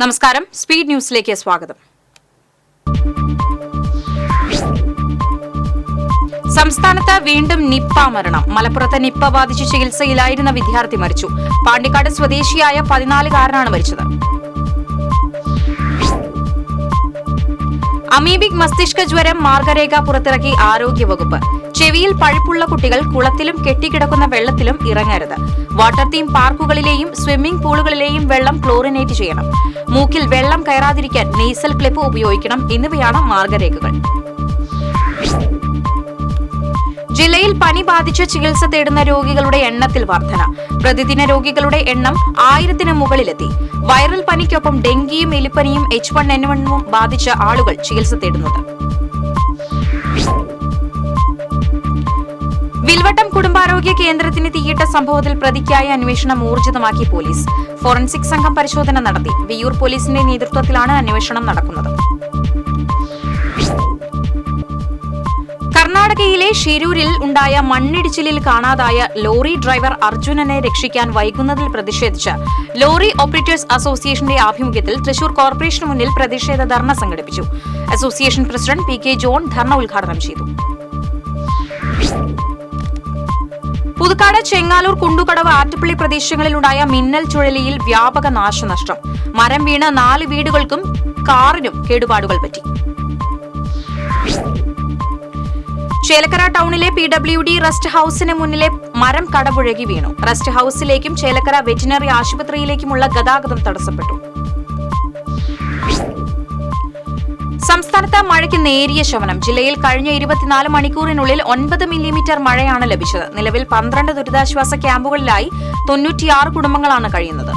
നമസ്കാരം, സ്പീഡ് ന്യൂസിലേക്ക് സ്വാഗതം. സംസ്ഥാനത്ത് വീണ്ടും നിപ്പ മരണം. മലപ്പുറത്ത് നിപ്പ ബാധിച്ച് ചികിത്സയിലായിരുന്ന വിദ്യാർത്ഥി മരിച്ചു. പാണ്ടിക്കാട് സ്വദേശിയായ 14-കാരനാണ് മരിച്ചത്. അമീബിക് മസ്തിഷ്ക ജ്വരം മാർഗരേഖ പുറത്തിറക്കി ആരോഗ്യവകുപ്പ്. ചെവിയിൽ പഴുപ്പുള്ള കുട്ടികൾ കുളത്തിലും കെട്ടിക്കിടക്കുന്ന വെള്ളത്തിലും ഇറങ്ങരുത്. വാട്ടർ തീം പാർക്കുകളിലെയും സ്വിമ്മിംഗ് പൂളുകളിലെയും വെള്ളം ക്ലോറിനേറ്റ് ചെയ്യണം. മൂക്കിൽ വെള്ളം കയറാതിരിക്കാൻ നേസൽ ക്ലിപ്പ് ഉപയോഗിക്കണം എന്നിവയാണ് മാർഗരേഖകൾ. ജില്ലയിൽ പനി ബാധിച്ച് ചികിത്സ തേടുന്ന രോഗികളുടെ എണ്ണത്തിൽ വർധന. പ്രതിദിന രോഗികളുടെ എണ്ണം 1000-ന് മുകളിലെത്തി. വൈറൽ പനിക്കൊപ്പം ഡെങ്കിയും എലിപ്പനിയും H1N1 ബാധിച്ച ആളുകൾ ചികിത്സ തേടുന്നുണ്ട്. വിൽവട്ടം കുടുംബാരോഗ്യ കേന്ദ്രത്തിന് തീയിട്ട സംഭവത്തിൽ പ്രതിക്കായ അന്വേഷണം ഊർജിതമാക്കി പോലീസ്. ഫോറൻസിക് സംഘം പരിശോധന നടത്തി. വിയ്യൂർ പോലീസിന്റെ നേതൃത്വത്തിലാണ് അന്വേഷണം നടക്കുന്നത്. കർണാടകയിലെ ഷിരൂരിൽ ഉണ്ടായ മണ്ണിടിച്ചിലിൽ കാണാതായ ലോറി ഡ്രൈവർ അർജുനനെ രക്ഷിക്കാൻ വൈകുന്നതിൽ പ്രതിഷേധിച്ച് ലോറി ഓപ്പറേറ്റേഴ്സ് അസോസിയേഷന്റെ ആഭിമുഖ്യത്തിൽ തൃശൂർ കോർപ്പറേഷന് മുന്നിൽ പ്രതിഷേധ ധർണ സംഘടിപ്പിച്ചു. അസോസിയേഷൻ പ്രസിഡന്റ് PK ജോൺ ധർണ ഉദ്ഘാടനം ചെയ്തു. പുതുക്കാട്, ചെങ്ങാലൂർ, കുണ്ടുകടവ്, ആറ്റുപള്ളി പ്രദേശങ്ങളിലുണ്ടായ മിന്നൽ ചുഴലിയിൽ വ്യാപക നാശനഷ്ടം. മരം വീണ് 4 വീടുകൾക്കും കാറിനും കേടുപാടുകൾ പറ്റി. ചേലക്കര ടൗണിലെ PWD റെസ്റ്റ് ഹൌസിന് മുന്നിലെ മരം കടപുഴകി വീണു. റെസ്റ്റ് ഹൌസിലേക്കും ചേലക്കര വെറ്റിനറി ആശുപത്രിയിലേക്കുമുള്ള ഗതാഗതം തടസ്സപ്പെട്ടു. സംസ്ഥാനത്ത് മഴയ്ക്ക് നേരിയ ശമനം. ജില്ലയിൽ കഴിഞ്ഞ 24 മണിക്കൂറിനുള്ളിൽ 9 മില്ലിമീറ്റർ മഴയാണ് ലഭിച്ചത്. നിലവിൽ 12 ദുരിതാശ്വാസ ക്യാമ്പുകളിലായി 96 കുടുംബങ്ങളാണ് കഴിയുന്നത്.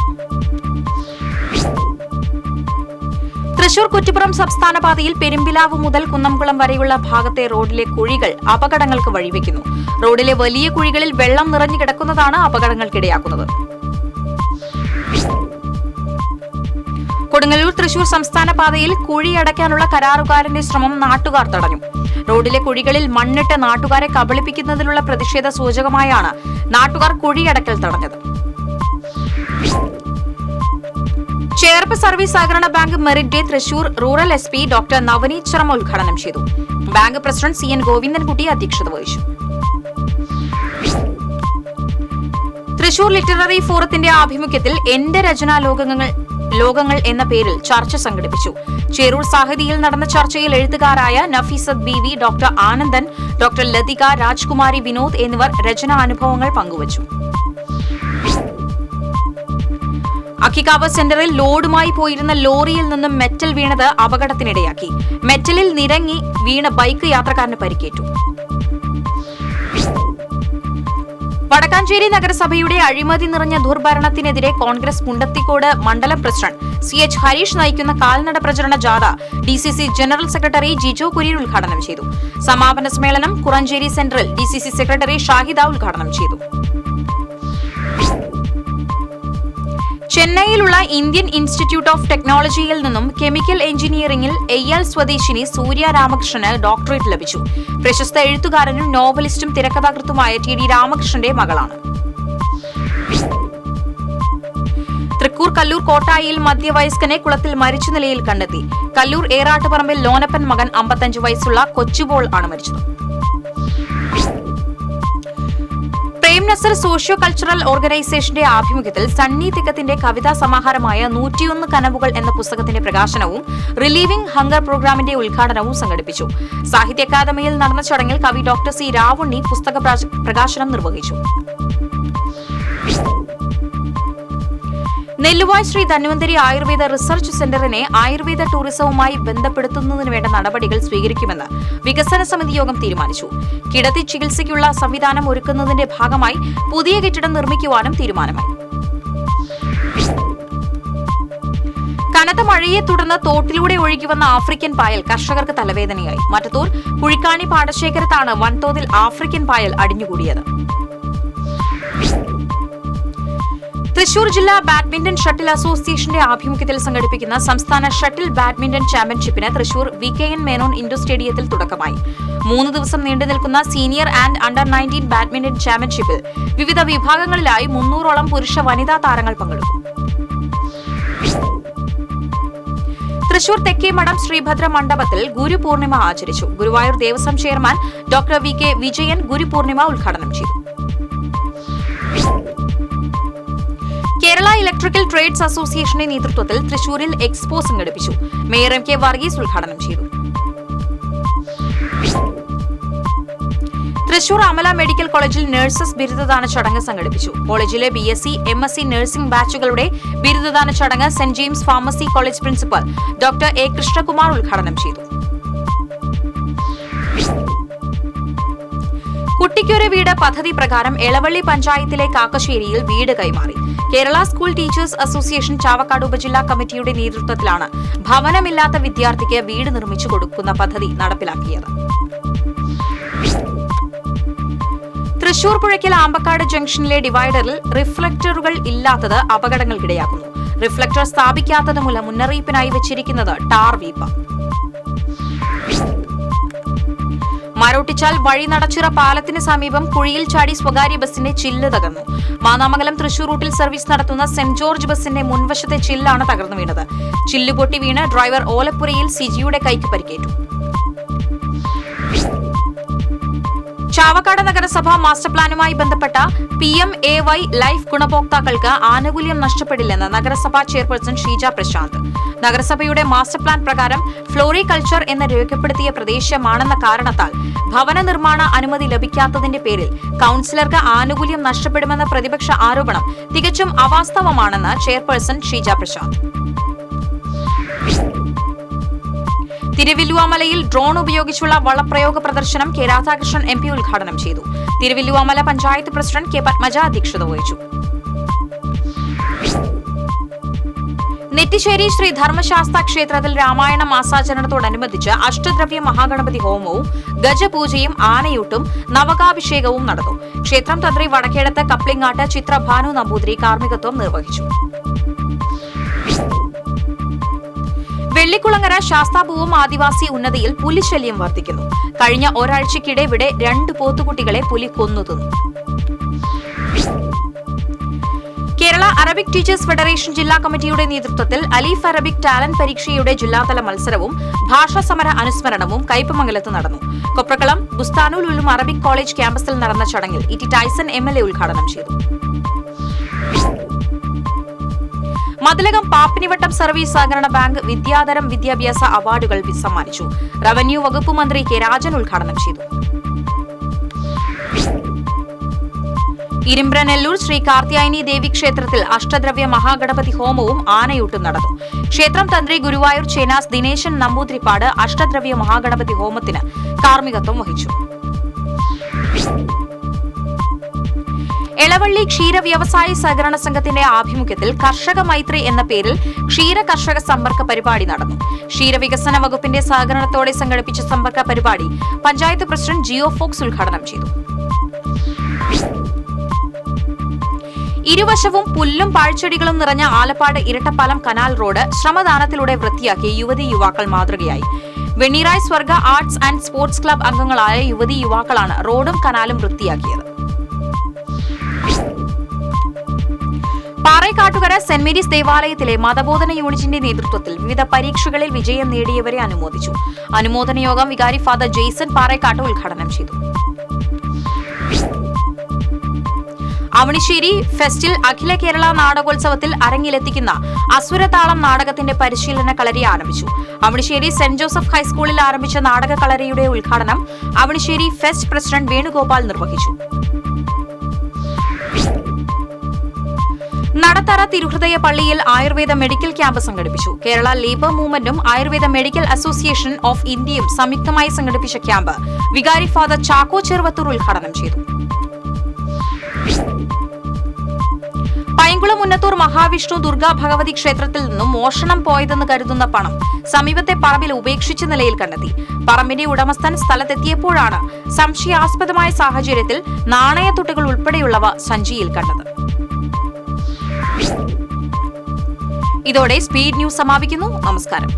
തൃശൂർ കുറ്റിപ്പുറം സംസ്ഥാന പാതയിൽ പെരുമ്പിലാവ് മുതൽ കുന്നംകുളം വരെയുള്ള ഭാഗത്തെ റോഡിലെ കുഴികൾ അപകടങ്ങൾക്ക് വഴിവെക്കുന്നു. റോഡിലെ വലിയ കുഴികളിൽ വെള്ളം നിറഞ്ഞു കിടക്കുന്നതാണ് അപകടങ്ങൾക്കിടയാക്കുന്നത്. കൊടുങ്ങല്ലൂർ തൃശൂർ സംസ്ഥാന പാതയിൽ കുഴിയടയ്ക്കാനുള്ള കരാറുകാരന്റെ ശ്രമം നാട്ടുകാർ തടഞ്ഞു. റോഡിലെ കുഴികളിൽ മണ്ണിട്ട് നാട്ടുകാരെ കബളിപ്പിക്കുന്നതിലുള്ള പ്രതിഷേധ സൂചകമായാണ് നാട്ടുകാർ കുഴിയടക്കൽ തടഞ്ഞത്. ചേർപ്പ് സർവീസ് സഹകരണ bank merit day Thrissur rural SP doctor Navaneeth Sharma ഉദ്ഘാടനം ചെയ്തു. ബാങ്ക് പ്രസിഡന്റ് CN ഗോവിന്ദൻകുട്ടി അധ്യക്ഷത വഹിച്ചു. തൃശൂർ ലിറ്റററി ഫോറത്തിന്റെ ആഭിമുഖ്യത്തിൽ എന്റെ രചനാ ലോകങ്ങൾ എന്ന പേരിൽ ചർച്ച സംഘടിപ്പിച്ചു. ചേരൂർ സാഹിതിയിൽ നടന്ന ചർച്ചയിൽ എഴുത്തുകാരായ Nafeesath BV, doctor Anandan, doctor Lathika, Rajkumari Vinod എന്നിവർ രചനാ അനുഭവങ്ങൾ പങ്കുവച്ചു. അക്കിക്കാവ് സെന്ററിൽ ലോഡുമായി പോയിരുന്ന ലോറിയിൽ നിന്നും മെറ്റൽ വീണത് അപകടത്തിനിടയാക്കി. മെറ്റലിൽ നിരങ്ങി വീണ ബൈക്ക് യാത്രക്കാരന് പരിക്കേറ്റു. വടക്കാഞ്ചേരി നഗരസഭയുടെ അഴിമതി നിറഞ്ഞ ദുർഭരണത്തിനെതിരെ കോൺഗ്രസ് മുണ്ടത്തിക്കോട് മണ്ഡലം പ്രസിഡന്റ് CH ഹരീഷ് നയിക്കുന്ന കാൽനട പ്രചരണ ജാഥ DCC general secretary Jijo Kurian ഉദ്ഘാടനം ചെയ്തു. സമാപന സമ്മേളനം കുറഞ്ചേരി സെന്ററിൽ DCC സെക്രട്ടറി ഷാഹിദ ഉദ്ഘാടനം ചെയ്തു. ചെന്നൈയിലുള്ള ഇന്ത്യൻ ഇൻസ്റ്റിറ്റ്യൂട്ട് ഓഫ് ടെക്നോളജിയിൽ നിന്നും കെമിക്കൽ എഞ്ചിനീയറിംഗിൽ EYL സ്വദേശിനി സൂര്യ രാമകൃഷ്ണന് ഡോക്ടറേറ്റ് ലഭിച്ചു. പ്രശസ്ത എഴുത്തുകാരനും നോവലിസ്റ്റും തിരക്കഥാകൃത്തുമായ TD രാമകൃഷ്ണന്റെ മകളാണ്. തൃക്കൂർ കല്ലൂർ കോട്ടായിൽ മധ്യവയസ്കനെ കുളത്തിൽ മരിച്ച നിലയിൽ കണ്ടെത്തി. കല്ലൂർ ഏറാട്ടുപറമ്പിൽ ലോനപ്പൻ മകൻ 55 വയസ്സുള്ള കൊച്ചുപോൾ ആണ് മരിച്ചത്. പ്രേം നസർ സോഷ്യോ കൾച്ചറൽ ഓർഗനൈസേഷന്റെ ആഭിമുഖ്യത്തിൽ സണ്ണി തിക്കത്തിന്റെ കവിതാ സമാഹാരമായ 101 കനവുകൾ എന്ന പുസ്തകത്തിന്റെ പ്രകാശനവും റിലീവിംഗ് ഹങ്കർ പ്രോഗ്രാമിന്റെ ഉദ്ഘാടനവും സംഘടിപ്പിച്ചു. സാഹിത്യ അക്കാദമിയിൽ നടന്ന ചടങ്ങിൽ കവി ഡോക്ടർ C രാവുണ്ണി പുസ്തക പ്രകാശനം നിർവഹിച്ചു. നെല്ലുവായ് ശ്രീ ധന്വന്തരി ആയുർവേദ റിസർച്ച് സെന്ററിനെ ആയുർവേദ ടൂറിസവുമായി ബന്ധപ്പെടുത്തുന്നതിന് വേണ്ട നടപടികൾ സ്വീകരിക്കുമെന്ന് വികസന സമിതി യോഗം തീരുമാനിച്ചു. കിടത്തി ചികിത്സയ്ക്കുള്ള സംവിധാനം ഒരുക്കുന്നതിന്റെ ഭാഗമായി പുതിയ കെട്ടിടം നിർമ്മിക്കുവാനും തീരുമാനമായി. കനത്ത മഴയെ തുടർന്ന് തോട്ടിലൂടെ ഒഴുകിവന്ന ആഫ്രിക്കൻ പായൽ കർഷകർക്ക് തലവേദനയായി. മറ്റത്തൂർ കുഴിക്കാണി പാടശേഖരത്താണ് വൻതോതിൽ ആഫ്രിക്കൻ പായൽ അടിഞ്ഞുകൂടിയത്. തൃശൂർ ജില്ലാ ബാഡ്മിന്റൺ ഷട്ടിൽ അസോസിയേഷന്റെ ആഭിമുഖ്യത്തിൽ സംഘടിപ്പിക്കുന്ന സംസ്ഥാന ഷട്ടിൽ ബാഡ്മിന്റൺ ചാമ്പ്യൻഷിപ്പിന് തൃശൂർ VKN മേനോൻ ഇൻഡോർ സ്റ്റേഡിയത്തിൽ തുടക്കമായി. 3 ദിവസം നീണ്ടുനിൽക്കുന്ന സീനിയർ ആൻഡ് അണ്ടർ 19 ബാഡ്മിന്റൺ ചാമ്പ്യൻഷിപ്പിൽ വിവിധ വിഭാഗങ്ങളിലായി 300ഓളം പുരുഷ വനിതാ താരങ്ങൾ പങ്കെടുക്കും. തൃശൂർ തെക്കേമഠം ശ്രീഭദ്ര മണ്ഡപത്തിൽ ഗുരുപൂർണിമ ആചരിച്ചു. Guruvayur Devaswom chairman doctor V K Vijayan Guru Purnima ഉദ്ഘാടനം ചെയ്തു. കേരള ഇലക്ട്രിക്കൽ ട്രേഡ്സ് അസോസിയേഷന്റെ നേതൃത്വത്തിൽ തൃശൂരിൽ എക്സ്പോ സംഘടിപ്പിച്ചു. മേയർ എം കെ വർഗീസ് ഉദ്ഘാടനം ചെയ്തു. തൃശൂർ അമല മെഡിക്കൽ കോളേജിൽ നഴ്സസ് ബിരുദദാന ചടങ്ങ് സംഘടിപ്പിച്ചു. കോളേജിലെ BSc, MSc നഴ്സിംഗ് ബാച്ചുകളുടെ ബിരുദദാന ചടങ്ങ് saint James pharmacy college principal doctor A Krishnakumar ഉദ്ഘാടനം ചെയ്തു. കുട്ടിക്കൊരു വീട് പദ്ധതി പ്രകാരം എളവള്ളി പഞ്ചായത്തിലെ കാക്കശ്ശേരിയിൽ വീട് കൈമാറി. Kerala school teachers association Chavakkad ഉപജില്ലാ കമ്മിറ്റിയുടെ നേതൃത്വത്തിലാണ് ഭവനമില്ലാത്ത വിദ്യാർത്ഥിക്ക് വീട് നിർമ്മിച്ചു കൊടുക്കുന്ന പദ്ധതി നടപ്പിലാക്കിയത്. തൃശൂർ പുഴയ്ക്കൽ ആമ്പക്കാട് ജംഗ്ഷനിലെ ഡിവൈഡറിൽ റിഫ്ലക്ടറുകൾ ഇല്ലാത്തത് അപകടങ്ങൾക്കിടയാക്കുന്നു. റിഫ്ലക്ടർ സ്ഥാപിക്കാത്തത് മൂലം മുന്നറിയിപ്പിനായി വെച്ചിരിക്കുന്നത് ടാർ വീപ്പ. മരോട്ടിച്ചാൽ വഴി നടച്ചിറ പാലത്തിന് സമീപം കുഴിയിൽ ചാടി സ്വകാര്യ ബസിന്റെ ചില്ല് തകർന്നു. മാന്നാമംഗലം തൃശൂർ റൂട്ടിൽ സർവീസ് നടത്തുന്ന സെന്റ് ജോർജ് ബസിന്റെ മുൻവശത്തെ ചില്ലാണ് തകർന്നു വീണത്. ചില്ല് പൊട്ടി വീണ് ഡ്രൈവർ ഓലപ്പുരയിൽ സിജിയുടെ കൈക്ക് പരിക്കേറ്റു. ചാവക്കാട് നഗരസഭ മാസ്റ്റർ പ്ലാനുമായി ബന്ധപ്പെട്ട PMAY ലൈഫ് ഗുണഭോക്താക്കൾക്ക് ആനുകൂല്യം നഷ്ടപ്പെടില്ലെന്ന് നഗരസഭാ ചെയർപേഴ്സൺ ഷീജ പ്രശാന്ത്. നഗരസഭയുടെ മാസ്റ്റർ പ്ലാൻ പ്രകാരം ഫ്ലോറികൾച്ചർ എന്ന് രേഖപ്പെടുത്തിയ പ്രദേശമാണെന്ന കാരണത്താൽ ഭവന നിർമ്മാണ അനുമതി ലഭിക്കാത്തതിന്റെ പേരിൽ കൌൺസിലർക്ക് ആനുകൂല്യം നഷ്ടപ്പെടുമെന്ന പ്രതിപക്ഷ ആരോപണം തികച്ചും അവാസ്തവമാണെന്ന് ചെയർപേഴ്സൺ ഷീജ പ്രശാന്ത്. തിരുവല്ലുവാമലയിൽ ഡ്രോൺ ഉപയോഗിച്ചുള്ള വളപ്രയോഗ പ്രദർശനം കെ രാധാകൃഷ്ണൻ MP ഉദ്ഘാടനം ചെയ്തു. തിരുവല്ലുവാമല പഞ്ചായത്ത് പ്രസിഡന്റ് കെ പത്മജ അധ്യക്ഷത വഹിച്ചു. നെറ്റിശ്ശേരി ശ്രീ ധർമ്മശാസ്ത്ര ക്ഷേത്രത്തിൽ രാമായണ മാസാചരണത്തോടനുബന്ധിച്ച് അഷ്ടദ്രവ്യ മഹാഗണപതി ഹോമവും ഗജപൂജയും ആനയൂട്ടും നവകാഭിഷേകവും നടന്നു. ക്ഷേത്രം തന്ത്രി വടക്കേടത്ത് കപ്ലിങ്ങാട്ട് ചിത്ര ഭാനു നമ്പൂതിരി കാർമ്മികത്വം നിർവഹിച്ചു. വെള്ളിക്കുളങ്ങര ശാസ്താപൂവം ആദിവാസി ഉന്നതിയിൽ പുലിശല്യം വർദ്ധിക്കുന്നു. കഴിഞ്ഞ ഒരാഴ്ചയ്ക്കിടെ ഇവിടെ 2 പോത്തുകുട്ടികളെ പുലി കൊന്നു തിന്നു. കേരള അറബിക് ടീച്ചേഴ്സ് ഫെഡറേഷൻ ജില്ലാ കമ്മിറ്റിയുടെ നേതൃത്വത്തിൽ അലീഫ് അറബിക് ടാലന്റ് പരീക്ഷയുടെ ജില്ലാതല മത്സരവും ഭാഷാ സമര അനുസ്മരണവും കയ്പമംഗലത്ത് നടന്നു. കൊപ്രക്കളം ബുസ്താനുൽ ഉലൂം അറബിക് കോളേജ് ക്യാമ്പസിൽ നടന്ന ചടങ്ങിൽ E.T. ടൈസൺ MLA ഉദ്ഘാടനം ചെയ്തു. മതിലകം പാപ്പിനിവട്ടം സർവീസ് സഹകരണ ബാങ്ക് വിദ്യാധരം വിദ്യാഭ്യാസ അവാർഡുകൾ സമ്മാനിച്ചു. റവന്യൂ വകുപ്പ് മന്ത്രി കെ രാജൻ ഉദ്ഘാടനം ചെയ്തു. ഇരുമ്പ്രനെല്ലൂർ ശ്രീ കാർത്യായനി ദേവി ക്ഷേത്രത്തിൽ അഷ്ടദ്രവ്യ മഹാഗണപതി ഹോമവും ആനയൂട്ടും നടന്നു. ക്ഷേത്രം തന്ത്രി ഗുരുവായൂർ ചേനാസ് ദിനേശൻ നമ്പൂതിരിപ്പാട് അഷ്ടദ്രവ്യ മഹാഗണപതി ഹോമത്തിന് കാർമ്മികത്വം വഹിച്ചു. എളവള്ളി ക്ഷീര വ്യവസായ സഹകരണ സംഘത്തിന്റെ ആഭിമുഖ്യത്തിൽ കർഷക മൈത്രി എന്ന പേരിൽ ക്ഷീര കർഷക സമ്പർക്ക പരിപാടി നടന്നു. ക്ഷീരവികസന വകുപ്പിന്റെ സഹകരണത്തോടെ സംഘടിപ്പിച്ച സമ്പർക്ക പരിപാടി പഞ്ചായത്ത് പ്രസിഡന്റ് ജിയോ ഫോക്സ് ഉദ്ഘാടനം ചെയ്തു. ഇരുവശവും പുല്ലും പാഴ്ചെടികളും നിറഞ്ഞ ആലപ്പാട് ഇരട്ടപ്പാലം കനാൽ റോഡ് ശ്രമദാനത്തിലൂടെ വൃത്തിയാക്കിയ യുവതി യുവാക്കൾ മാതൃകയായി. വെണ്ണീറായ് സ്വർഗ ആർട്സ് ആൻഡ് സ്പോർട്സ് ക്ലബ് അംഗങ്ങളായ യുവതി യുവാക്കളാണ് റോഡും കനാലും വൃത്തിയാക്കിയത്. പാറേക്കാട്ടുകര സെന്റ് മേരീസ് ദേവാലയത്തിലെ മതബോധന യൂണിറ്റിന്റെ നേതൃത്വത്തിൽ വിവിധ പരീക്ഷകളിൽ വിജയം നേടിയവരെ അനുമോദിച്ചു. അനുമോദന യോഗം വികാരി ഫാദർ ജെയ്സൺ പാറേക്കാട്ട് ഉദ്ഘാടനം ചെയ്തു. അവണിശ്ശേരി ഫെസ്റ്റിൽ അഖില കേരള നാടകോത്സവത്തിൽ അരങ്ങിലെത്തിക്കുന്ന അസുരതാളം നാടകത്തിന്റെ പരിശീലന കളരി ആരംഭിച്ചു. അവണിശ്ശേരി സെന്റ് ജോസഫ് ഹൈസ്കൂളിൽ ആരംഭിച്ച നാടക കളരിയുടെ ഉദ്ഘാടനം അവണിശ്ശേരി ഫെസ്റ്റ് പ്രസിഡന്റ് വേണുഗോപാൽ നിർവഹിച്ചു. നടത്തറ തിരുഹൃദയ പള്ളിയിൽ ആയുർവേദ മെഡിക്കൽ ക്യാമ്പ് സംഘടിപ്പിച്ചു. കേരള ലേബർ മൂവ്മെന്റും ആയുർവേദ മെഡിക്കൽ അസോസിയേഷൻ ഓഫ് ഇന്ത്യയും സംയുക്തമായി സംഘടിപ്പിച്ച ക്യാമ്പ് വികാരി ഫാദർ ചാക്കോ ചെറുവത്തൂർ ഉദ്ഘാടനം ചെയ്തു. പൈങ്കുളം മുന്നത്തൂർ മഹാവിഷ്ണു ദുർഗാ ഭഗവതി ക്ഷേത്രത്തിൽ നിന്നും മോഷണം പോയതെന്ന് കരുതുന്ന പണം സമീപത്തെ പറമ്പിൽ ഉപേക്ഷിച്ച നിലയിൽ കണ്ടെത്തി. പറമ്പിന്റെ ഉടമസ്ഥൻ സ്ഥലത്തെത്തിയപ്പോഴാണ് സംശയാസ്പദമായ സാഹചര്യത്തിൽ നാണയത്തുട്ടുകൾ ഉൾപ്പെടെയുള്ളവ സഞ്ചിയിൽ കണ്ടത്. ഇതോടെ സ്പീഡ് ന്യൂസ് സമാപിക്കുന്നു. നമസ്കാരം.